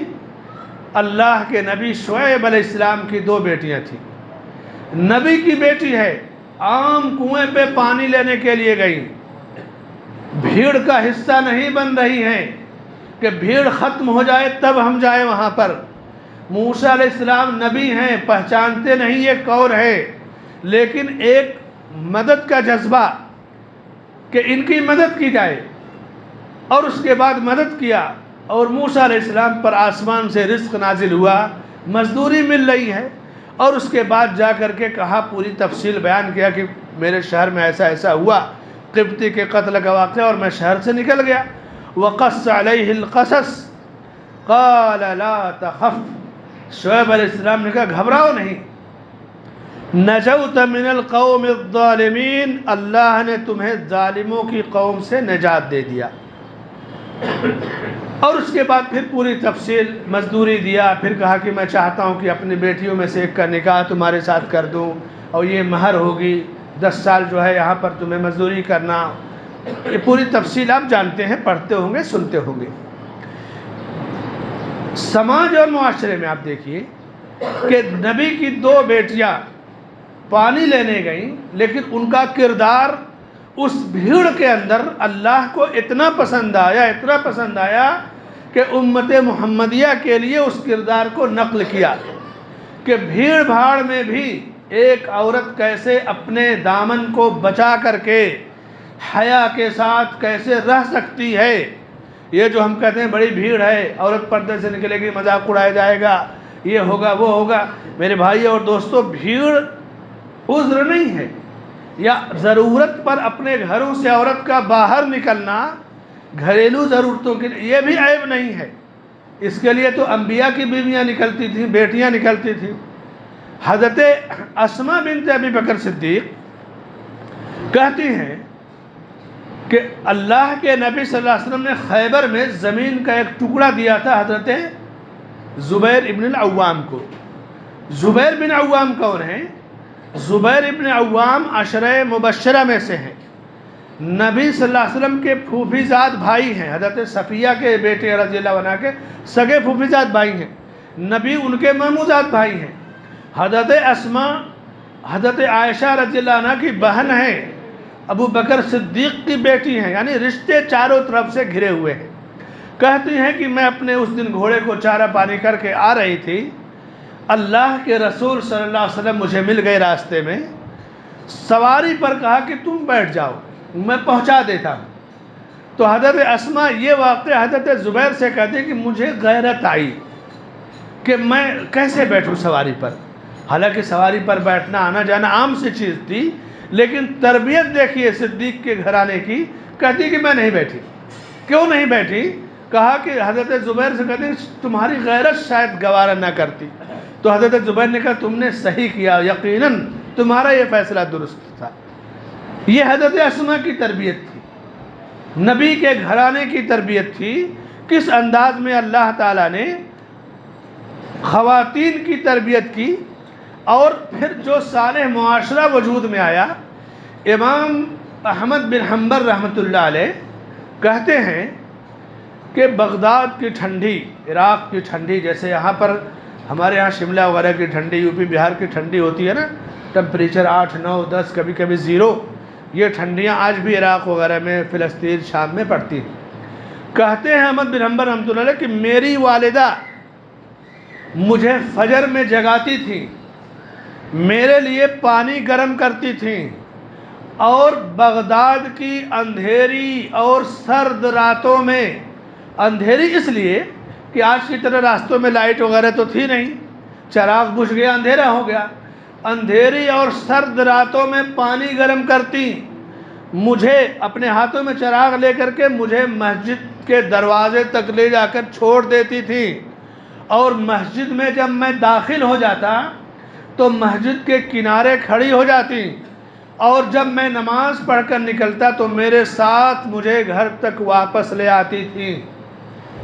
اللہ کے نبی شعیب علیہ السلام کی 2 بیٹیاں تھیں۔ نبی کی بیٹی ہے، عام کنویں پہ پانی لینے کے لیے گئی، بھیڑ کا حصہ نہیں بن رہی ہیں کہ بھیڑ ختم ہو جائے تب ہم جائیں وہاں پر۔ موسیٰ علیہ السلام نبی ہیں، پہچانتے نہیں یہ کون ہے، لیکن ایک مدد کا جذبہ کہ ان کی مدد کی جائے، اور اس کے بعد مدد کیا، اور موسیٰ علیہ السلام پر آسمان سے رزق نازل ہوا، مزدوری مل رہی ہے، اور اس کے بعد جا کر کے کہا، پوری تفصیل بیان کیا کہ میرے شہر میں ایسا ایسا ہوا، قبطی کے قتل کا واقعہ، اور میں شہر سے نکل گیا۔ وقص علیہ القصص قال لا تخف، شعیب علیہ السلام نے کہا گھبراؤ نہیں، نجوت من القوم الظالمین، اللہ نے تمہیں ظالموں کی قوم سے نجات دے دیا۔ اور اس کے بعد پھر پوری تفصیل مزدوری دیا، پھر کہا کہ میں چاہتا ہوں کہ اپنی بیٹیوں میں سے ایک کا نکاح تمہارے ساتھ کر دوں، اور یہ مہر ہوگی، 10 سال جو ہے یہاں پر تمہیں مزدوری کرنا۔ یہ پوری تفصیل آپ جانتے ہیں، پڑھتے ہوں گے، سنتے ہوں گے۔ سماج اور معاشرے میں آپ دیکھیے کہ نبی کی 2 بیٹیاں پانی لینے گئیں، لیکن ان کا کردار اس بھیڑ کے اندر اللہ کو اتنا پسند آیا کہ امت محمدیہ کے لیے اس کردار کو نقل کیا کہ بھیڑ بھاڑ میں بھی ایک عورت کیسے اپنے دامن کو بچا کر کے حیا کے ساتھ کیسے رہ سکتی ہے۔ یہ جو ہم کہتے ہیں بڑی بھیڑ ہے، عورت پردے سے نکلے گی مذاق اڑایا جائے گا، یہ ہوگا وہ ہوگا، میرے بھائی اور دوستو، بھیڑ عذر نہیں ہے، یا ضرورت پر اپنے گھروں سے عورت کا باہر نکلنا گھریلو ضرورتوں کے لیے، یہ بھی عیب نہیں ہے۔ اس کے لیے تو انبیاء کی بیویاں نکلتی تھیں، بیٹیاں نکلتی تھیں۔ حضرت اسماء بنت ابی بکر صدیق کہتی ہیں کہ اللہ کے نبی صلی اللہ علیہ وسلم نے خیبر میں زمین کا ایک ٹکڑا دیا تھا حضرت زبیر ابن العوام کو۔ زبیر بن عوام کون ہیں؟ زبیر ابن عوام عشرہ مبشرہ میں سے ہیں، نبی صلی اللہ علیہ وسلم کے پھوپھی زاد بھائی ہیں، حضرت صفیہ کے بیٹے رضی اللہ عنہ کے سگے پھوپھی زاد بھائی ہیں، نبی ان کے ماموزاد بھائی ہیں۔ حضرت اسماء حضرت عائشہ رضی اللہ عنہ کی بہن ہیں، ابو بکر صدیق کی بیٹی ہیں، یعنی رشتے چاروں طرف سے گھرے ہوئے ہیں۔ کہتی ہیں کہ میں اپنے اس دن گھوڑے کو چارہ پانی کر کے آ رہی تھی، اللہ کے رسول صلی اللہ علیہ وسلم مجھے مل گئے راستے میں، سواری پر کہا کہ تم بیٹھ جاؤ میں پہنچا دیتا ہوں۔ تو حضرت اسماء یہ واقعہ حضرت زبیر سے کہتے ہیں کہ مجھے غیرت آئی کہ میں کیسے بیٹھوں سواری پر، حالانکہ سواری پر بیٹھنا آنا جانا عام سی چیز تھی، لیکن تربیت دیکھیے صدیق کے گھرانے کی، کہتی کہ میں نہیں بیٹھی۔ کیوں نہیں بیٹھی؟ کہا کہ حضرت زبیر سے کہتے ہیں تمہاری غیرت شاید گوارا نہ کرتی۔ تو حضرت زبیر نے کہا تم نے صحیح کیا، یقیناً تمہارا یہ فیصلہ درست تھا۔ یہ حضرت اسماء کی تربیت تھی، نبی کے گھرانے کی تربیت تھی۔ کس انداز میں اللہ تعالیٰ نے خواتین کی تربیت کی، اور پھر جو صالح معاشرہ وجود میں آیا۔ امام احمد بن حنبل رحمۃ اللہ علیہ کہتے ہیں کہ بغداد کی ٹھنڈی، عراق کی ٹھنڈی، جیسے یہاں پر ہمارے یہاں شملہ وغیرہ کی ٹھنڈی، یو پی بہار کی ٹھنڈی ہوتی ہے نا، ٹمپریچر 8، 9، 10، کبھی کبھی 0، یہ ٹھنڈیاں آج بھی عراق وغیرہ میں، فلسطین، شام میں پڑتی ہیں۔ کہتے ہیں احمد بن حنبل رحمۃ اللہ علیہ کہ میری والدہ مجھے فجر میں جگاتی تھیں، میرے لیے پانی گرم کرتی تھیں، اور بغداد کی اندھیری اور سرد راتوں میں، اندھیری اس لیے کہ آج کی طرح راستوں میں لائٹ وغیرہ تو تھی نہیں، چراغ بجھ گیا اندھیرا ہو گیا، اندھیری اور سرد راتوں میں پانی گرم کرتی، مجھے اپنے ہاتھوں میں چراغ لے کر کے مجھے مسجد کے دروازے تک لے جا کر چھوڑ دیتی تھی، اور مسجد میں جب میں داخل ہو جاتا تو مسجد کے کنارے کھڑی ہو جاتی، اور جب میں نماز پڑھ کر نکلتا تو میرے ساتھ مجھے گھر تک واپس لے آتی تھی۔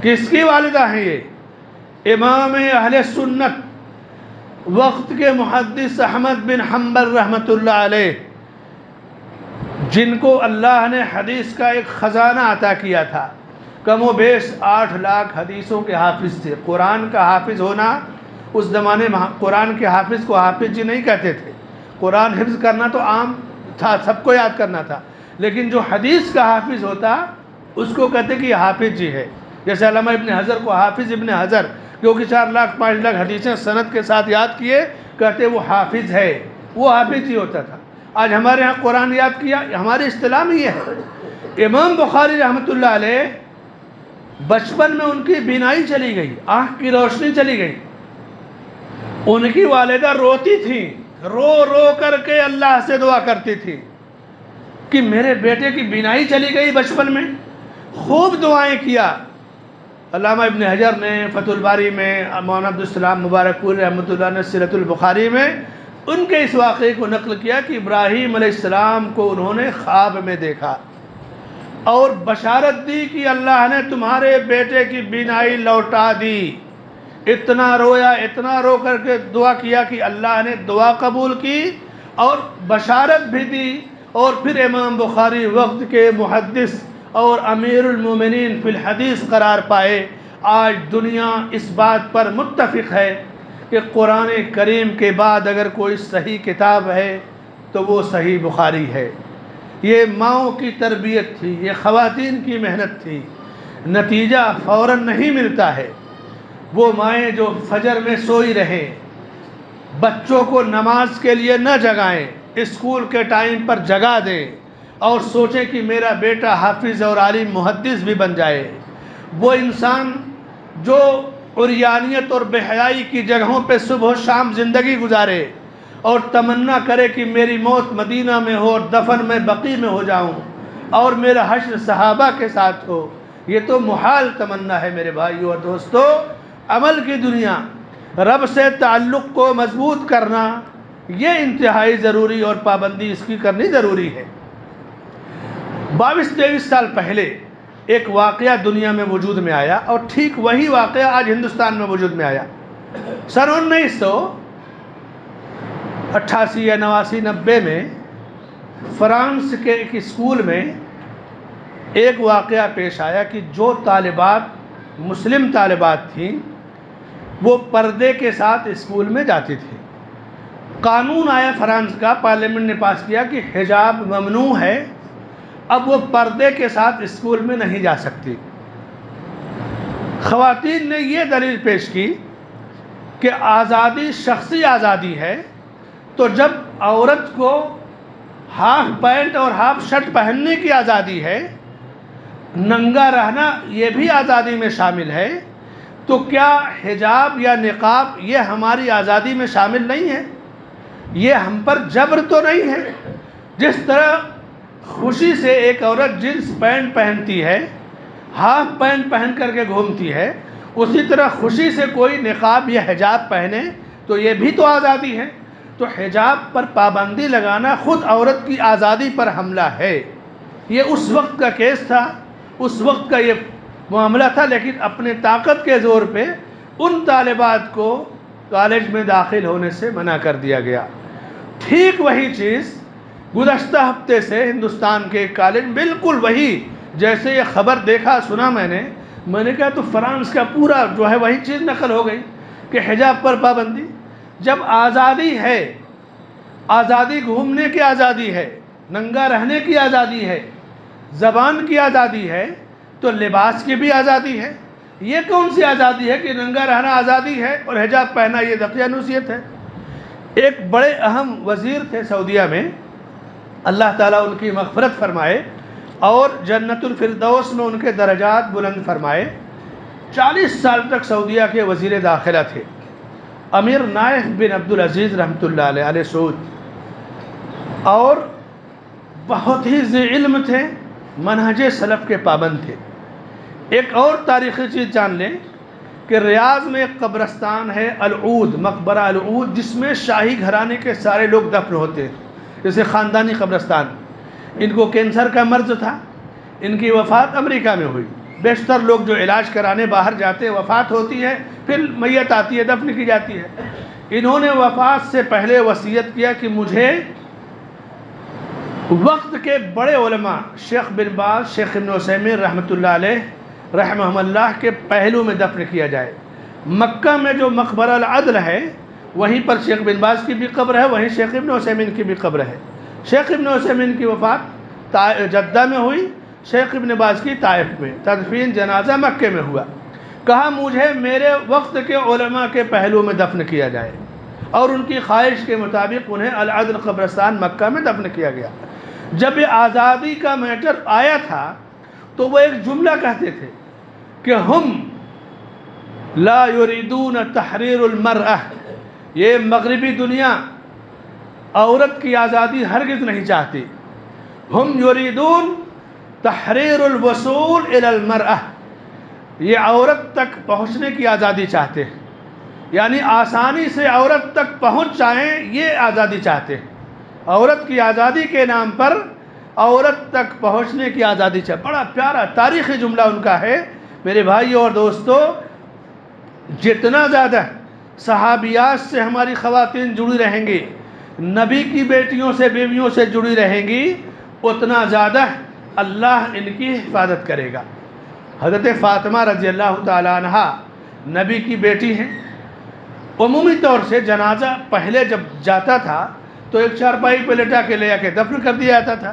کس کی والدہ ہیں یہ؟ امام اہل سنت وقت کے محدث احمد بن حنبل رحمۃ اللہ علیہ، جن کو اللہ نے حدیث کا ایک خزانہ عطا کیا تھا، کم و بیش 8 لاکھ حدیثوں کے حافظ تھے۔ قرآن کا حافظ ہونا اس زمانے میں، قرآن کے حافظ کو حافظ جی نہیں کہتے تھے، قرآن حفظ کرنا تو عام تھا، سب کو یاد کرنا تھا، لیکن جو حدیث کا حافظ ہوتا اس کو کہتے کہ یہ حافظ جی ہے۔ جیسے علامہ ابن حجر کو حافظ ابن حجر، کیونکہ 4 لاکھ 5 لاکھ حدیثیں سند کے ساتھ یاد کیے، کہتے وہ حافظ ہے، وہ حافظ ہی ہوتا تھا۔ آج ہمارے ہاں قرآن یاد کیا، ہماری اصطلاح میں یہ ہے۔ امام بخاری رحمۃ اللہ علیہ، بچپن میں ان کی بینائی چلی گئی، آنکھ کی روشنی چلی گئی، ان کی والدہ روتی تھیں رو رو کر کے اللہ سے دعا کرتی تھی کہ میرے بیٹے کی بینائی چلی گئی بچپن میں. خوب دعائیں کیا. علامہ ابن حجر نے فتح الباری میں، مولانا عبدالسلام مبارک پوری رحمۃ اللہ نے سیرۃ البخاری میں ان کے اس واقعے کو نقل کیا کہ ابراہیم علیہ السلام کو انہوں نے خواب میں دیکھا اور بشارت دی کہ اللہ نے تمہارے بیٹے کی بینائی لوٹا دی. اتنا رویا، اتنا رو کر کے دعا کیا کہ اللہ نے دعا قبول کی اور بشارت بھی دی. اور پھر امام بخاری وقت کے محدث اور امیر المومنین فی الحدیث قرار پائے. آج دنیا اس بات پر متفق ہے کہ قرآن کریم کے بعد اگر کوئی صحیح کتاب ہے تو وہ صحیح بخاری ہے. یہ ماؤں کی تربیت تھی، یہ خواتین کی محنت تھی. نتیجہ فوراً نہیں ملتا ہے. وہ مائیں جو فجر میں سوئی رہیں، بچوں کو نماز کے لیے نہ جگائیں، اسکول کے ٹائم پر جگا دیں اور سوچیں کہ میرا بیٹا حافظ اور عالم محدث بھی بن جائے. وہ انسان جو عریانیت اور بے حیائی کی جگہوں پہ صبح و شام زندگی گزارے اور تمنا کرے کہ میری موت مدینہ میں ہو اور دفن میں بقیع میں ہو جاؤں اور میرا حشر صحابہ کے ساتھ ہو، یہ تو محال تمنا ہے میرے بھائیو اور دوستو. عمل کی دنیا، رب سے تعلق کو مضبوط کرنا یہ انتہائی ضروری اور پابندی اس کی کرنی ضروری ہے. 22-23 سال پہلے ایک واقعہ دنیا میں وجود میں آیا اور ٹھیک وہی واقعہ آج ہندوستان میں وجود میں آیا. سن 1988 یا 89-90 میں فرانس کے ایک اسکول میں ایک واقعہ پیش آیا کہ جو طالبات مسلم طالبات تھیں وہ پردے کے ساتھ اسکول میں جاتی تھی. قانون آیا فرانس کا، پارلیمنٹ نے پاس کیا کہ حجاب ممنوع ہے، اب وہ پردے کے ساتھ اسکول میں نہیں جا سکتی. خواتین نے یہ دلیل پیش کی کہ آزادی شخصی آزادی ہے، تو جب عورت کو ہاف پینٹ اور ہاف شرٹ پہننے کی آزادی ہے، ننگا رہنا یہ بھی آزادی میں شامل ہے، تو کیا حجاب یا نقاب یہ ہماری آزادی میں شامل نہیں ہے؟ یہ ہم پر جبر تو نہیں ہے؟ جس طرح خوشی سے ایک عورت جینس پینٹ پہنتی ہے، ہاف پینٹ پہن کر کے گھومتی ہے، اسی طرح خوشی سے کوئی نقاب یا حجاب پہنے تو یہ بھی تو آزادی ہے. تو حجاب پر پابندی لگانا خود عورت کی آزادی پر حملہ ہے. یہ اس وقت کا کیس تھا، اس وقت کا یہ معاملہ تھا، لیکن اپنے طاقت کے زور پہ ان طالبات کو کالج میں داخل ہونے سے منع کر دیا گیا. ٹھیک وہی چیز گزشتہ ہفتے سے ہندوستان کے کالج بالکل وہی، جیسے یہ خبر دیکھا سنا میں نے کہا تو فرانس کا پورا جو ہے وہی چیز نقل ہو گئی کہ حجاب پر پابندی. جب آزادی ہے، آزادی گھومنے کی آزادی ہے، ننگا رہنے کی آزادی ہے، زبان کی آزادی ہے، تو لباس کی بھی آزادی ہے. یہ کون سی آزادی ہے کہ ننگا رہنا آزادی ہے اور حجاب پہنا یہ دقیانوسیت ہے؟ ایک بڑے اہم وزیر تھے سعودیہ میں، اللہ تعالیٰ ان کی مغفرت فرمائے اور جنت الفردوس میں ان کے درجات بلند فرمائے. 40 سال تک سعودیہ کے وزیر داخلہ تھے، امیر نائف بن عبدالعزیز رحمۃ اللہ علیہ آل سعود، اور بہت ہی ذی علم تھے، منہج سلف کے پابند تھے. ایک اور تاریخی چیز جان لیں کہ ریاض میں ایک قبرستان ہے العود، مقبرہ العود، جس میں شاہی گھرانے کے سارے لوگ دفن ہوتے ہیں، جیسے خاندانی قبرستان. ان کو کینسر کا مرض تھا، ان کی وفات امریکہ میں ہوئی. بیشتر لوگ جو علاج کرانے باہر جاتے ہیں، وفات ہوتی ہے پھر میت آتی ہے دفن کی جاتی ہے. انہوں نے وفات سے پہلے وصیت کیا کہ مجھے وقت کے بڑے علماء شیخ بن باز، شیخ ابن عثیمین رحمۃ اللہ علیہ رحمہم اللہ کے پہلو میں دفن کیا جائے. مکہ میں جو مقبرہ العدل ہے وہیں پر شیخ بن باز کی بھی قبر ہے، وہیں شیخ ابن عثیمین کی بھی قبر ہے. شیخ ابن عثیمین کی وفات جدہ میں ہوئی، شیخ ابن باز کی طائف میں، تدفین جنازہ مکے میں ہوا. کہا مجھے میرے وقت کے علماء کے پہلو میں دفن کیا جائے، اور ان کی خواہش کے مطابق انہیں العدل قبرستان مکہ میں دفن کیا گیا. جب یہ آزادی کا میٹر آیا تھا تو وہ ایک جملہ کہتے تھے کہ ہم لا یریدون تحریر المرأة، یہ مغربی دنیا عورت کی آزادی ہرگز نہیں چاہتی. ہم یریدون تحریر الوصول الی المرأة، یہ عورت تک پہنچنے کی آزادی چاہتے ہیں، یعنی آسانی سے عورت تک پہنچ جائیں، یہ آزادی چاہتے ہیں. عورت کی آزادی کے نام پر عورت تک پہنچنے کی آزادی چاہتے. بڑا پیارا تاریخی جملہ ان کا ہے. میرے بھائیو اور دوستو، جتنا زیادہ صحابیات سے ہماری خواتین جڑی رہیں گی، نبی کی بیٹیوں سے بیویوں سے جڑی رہیں گی، اتنا زیادہ اللہ ان کی حفاظت کرے گا. حضرت فاطمہ رضی اللہ تعالیٰ عنہ نبی کی بیٹی ہیں. عمومی طور سے جنازہ پہلے جب جاتا تھا تو ایک چارپائی پہ لٹا کے لے جا کے دفن کر دیا جاتا تھا.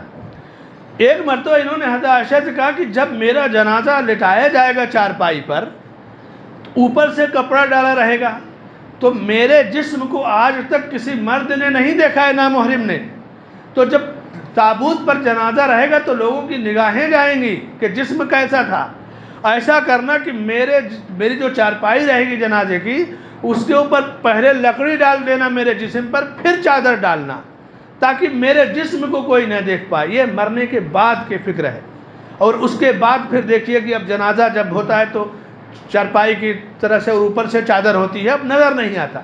ایک مرتبہ انہوں نے حضرت عائشہ سے کہا کہ جب میرا جنازہ لٹایا جائے گا چارپائی پر، اوپر سے کپڑا ڈالا رہے گا، تو میرے جسم کو آج تک کسی مرد نے نہیں دیکھا ہے، نامحرم نے. تو جب تابوت پر جنازہ رہے گا تو لوگوں کی نگاہیں جائیں گی کہ جسم کیسا تھا. ایسا کرنا کہ میری جو چارپائی رہے گی جنازے کی، اس کے اوپر پہلے لکڑی ڈال دینا میرے جسم پر، پھر چادر ڈالنا، تاکہ میرے جسم کو کوئی نہ دیکھ پائے. یہ مرنے کے بعد کی فکر ہے. اور اس کے بعد پھر دیکھیے کہ اب جنازہ جب ہوتا ہے تو چارپائی کی طرح سے اوپر سے چادر ہوتی ہے، اب نظر نہیں آتا.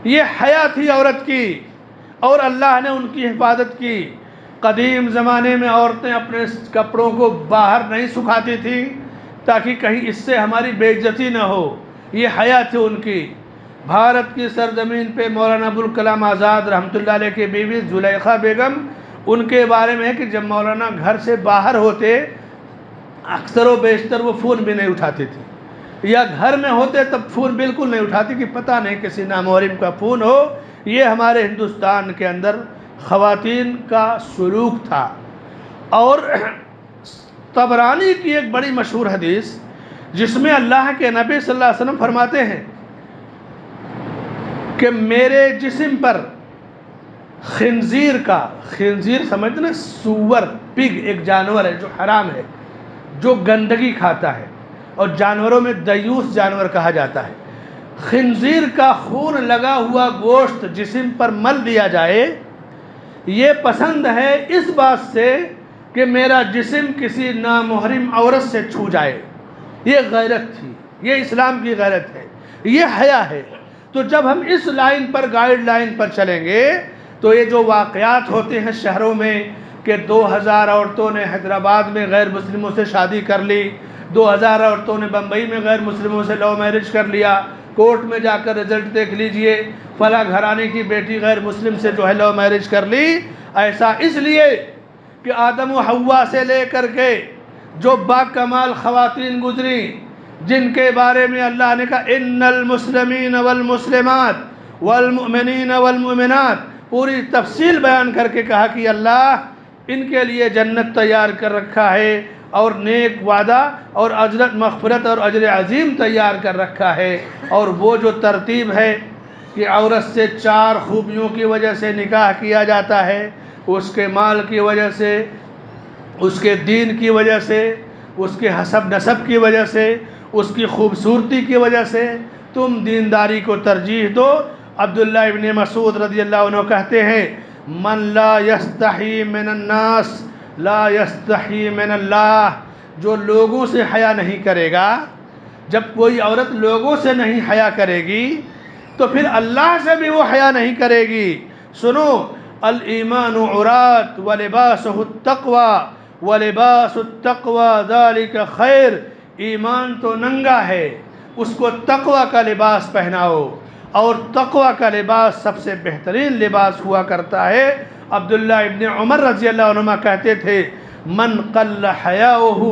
یہ حیا تھی عورت کی، اور اللہ نے ان کی حفاظت کی. قدیم زمانے میں عورتیں اپنے کپڑوں کو باہر نہیں سکھاتی تھیں تاکہ کہیں اس سے ہماری بے عزتی نہ ہو. یہ حیا تھی ان کی. بھارت کی سرزمین پہ مولانا ابوالکلام آزاد رحمۃ اللہ علیہ کی بیوی زلیخا بیگم، ان کے بارے میں ہے کہ جب مولانا گھر سے باہر ہوتے، اکثر و بیشتر وہ فون بھی نہیں اٹھاتی تھی، یا گھر میں ہوتے تب فون بالکل نہیں اٹھاتی کہ پتہ نہیں کسی نامحرم کا فون ہو. یہ ہمارے ہندوستان کے اندر خواتین کا سلوک تھا. اور طبرانی کی ایک بڑی مشہور حدیث جس میں اللہ کے نبی صلی اللہ علیہ وسلم فرماتے ہیں کہ میرے جسم پر خنزیر سمجھتے نا، سور، پگ ایک جانور ہے جو حرام ہے، جو گندگی کھاتا ہے، اور جانوروں میں دیوس جانور کہا جاتا ہے. خنزیر کا خون لگا ہوا گوشت جسم پر مل دیا جائے، یہ پسند ہے اس بات سے کہ میرا جسم کسی نامحرم عورت سے چھو جائے. یہ غیرت تھی، یہ اسلام کی غیرت ہے، یہ حیا ہے. تو جب ہم اس لائن پر، گائیڈ لائن پر چلیں گے، تو یہ جو واقعات ہوتے ہیں شہروں میں کہ 2000 عورتوں نے حیدرآباد میں غیر مسلموں سے شادی کر لی، 2000 عورتوں نے بمبئی میں غیر مسلموں سے لو میرج کر لیا، کورٹ میں جا کر رزلٹ دیکھ لیجئے فلاں گھرانے کی بیٹی غیر مسلم سے جو ہے لو میرج کر لی. ایسا اس لیے کہ آدم و حوا سے لے کر کے جو با کمال خواتین گزری، جن کے بارے میں اللہ نے کہا ان المسلمین والمسلمات والمؤمنین والمؤمنات، پوری تفصیل بیان کر کے کہا کہ اللہ ان کے لیے جنت تیار کر رکھا ہے، اور نیک وعدہ اور اجرت مغفرت اور اجر عظیم تیار کر رکھا ہے. اور وہ جو ترتیب ہے کہ عورت سے 4 خوبیوں کی وجہ سے نکاح کیا جاتا ہے، اس کے مال کی وجہ سے، اس کے دین کی وجہ سے، اس کے حسب نسب کی وجہ سے، اس کی خوبصورتی کی وجہ سے. تم دینداری کو ترجیح دو. عبداللہ ابن مسعود رضی اللہ عنہ کہتے ہیں من لا یستحی من الناس لا یستحی من اللہ. جو لوگوں سے حیا نہیں کرے گا، جب کوئی عورت لوگوں سے نہیں حیا کرے گی تو پھر اللہ سے بھی وہ حیا نہیں کرے گی. سنو، الایمان عرات ولباسہ التقوی ولباس التقوی ذالک خیر. ایمان تو ننگا ہے، اس کو تقوی کا لباس پہناؤ، اور تقوی کا لباس سب سے بہترین لباس ہوا کرتا ہے. عبداللہ ابن عمر رضی اللہ عنہما کہتے تھے من قل حیاؤہ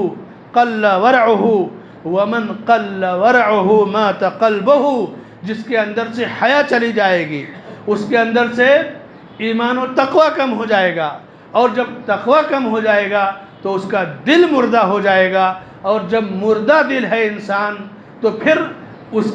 قل ورعہ ومن قل ورعہ مات قلبہ. جس کے اندر سے حیا چلی جائے گی، اس کے اندر سے ایمان و تقوی کم ہو جائے گا، اور جب تقوی کم ہو جائے گا تو اس کا دل مردہ ہو جائے گا، اور جب مردہ دل ہے انسان تو پھر اس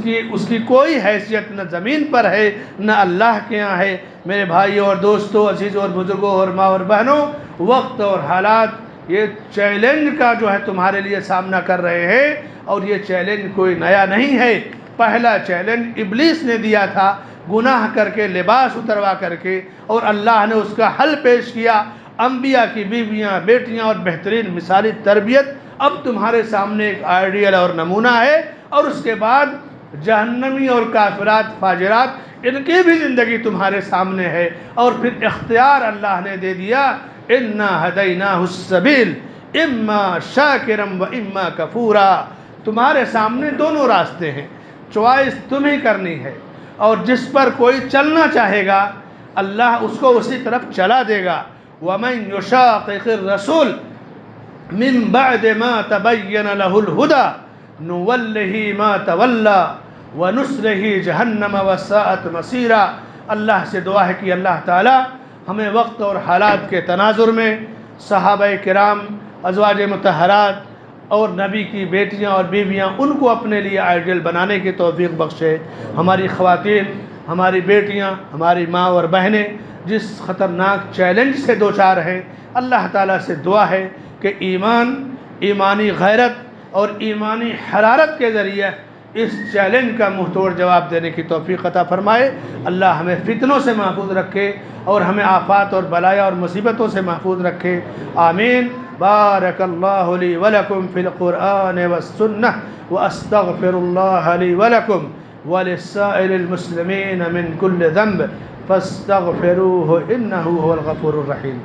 کی کوئی حیثیت نہ زمین پر ہے نہ اللہ کے ہاں ہے. میرے بھائیوں اور دوستوں، عزیزوں اور بزرگوں اور ماں اور بہنوں، وقت اور حالات یہ چیلنج کا جو ہے تمہارے لیے سامنا کر رہے ہیں، اور یہ چیلنج کوئی نیا نہیں ہے. پہلا چیلنج ابلیس نے دیا تھا گناہ کر کے لباس اتروا کر کے، اور اللہ نے اس کا حل پیش کیا، انبیاء کی بیویاں، بیٹیاں اور بہترین مثالی تربیت اب تمہارے سامنے ایک آئیڈیل اور نمونہ ہے، اور اس کے بعد جہنمی اور کافرات فاجرات ان کی بھی زندگی تمہارے سامنے ہے، اور پھر اختیار اللہ نے دے دیا، انا ہدیناہ السبیل اما شاکرا و اما کفورا، تمہارے سامنے دونوں راستے ہیں، چوائس تمہیں کرنی ہے، اور جس پر کوئی چلنا چاہے گا اللہ اس کو اسی طرف چلا دے گا۔ وَمَن يُشَاقِقِ الرَّسُولَ من بعد ما تبين له الهدى نوله ما تولى ونصله جہنم وساءت مصیرا۔ اللہ سے دعا ہے کہ اللہ تعالی ہمیں وقت اور حالات کے تناظر میں صحابہ کرام، ازواج مطہرات اور نبی کی بیٹیاں اور بیویاں ان کو اپنے لیے آئیڈیل بنانے کی توفیق بخشے۔ ہماری خواتین، ہماری بیٹیاں، ہماری ماں اور بہنیں جس خطرناک چیلنج سے دوچار ہیں، اللہ تعالیٰ سے دعا ہے کہ ایمانی غیرت اور ایمانی حرارت کے ذریعے اس چیلنج کا منہ توڑ جواب دینے کی توفیق عطا فرمائے۔ اللہ ہمیں فتنوں سے محفوظ رکھے اور ہمیں آفات اور بلایا اور مصیبتوں سے محفوظ رکھے، آمین۔ بارک اللہ لی ولکم فی القرآن والسنہ واستغفر اللہ لی ولکم ولسائر المسلمین من کل ذنب فاستغفروہ انہ هو الغفور الرحیم۔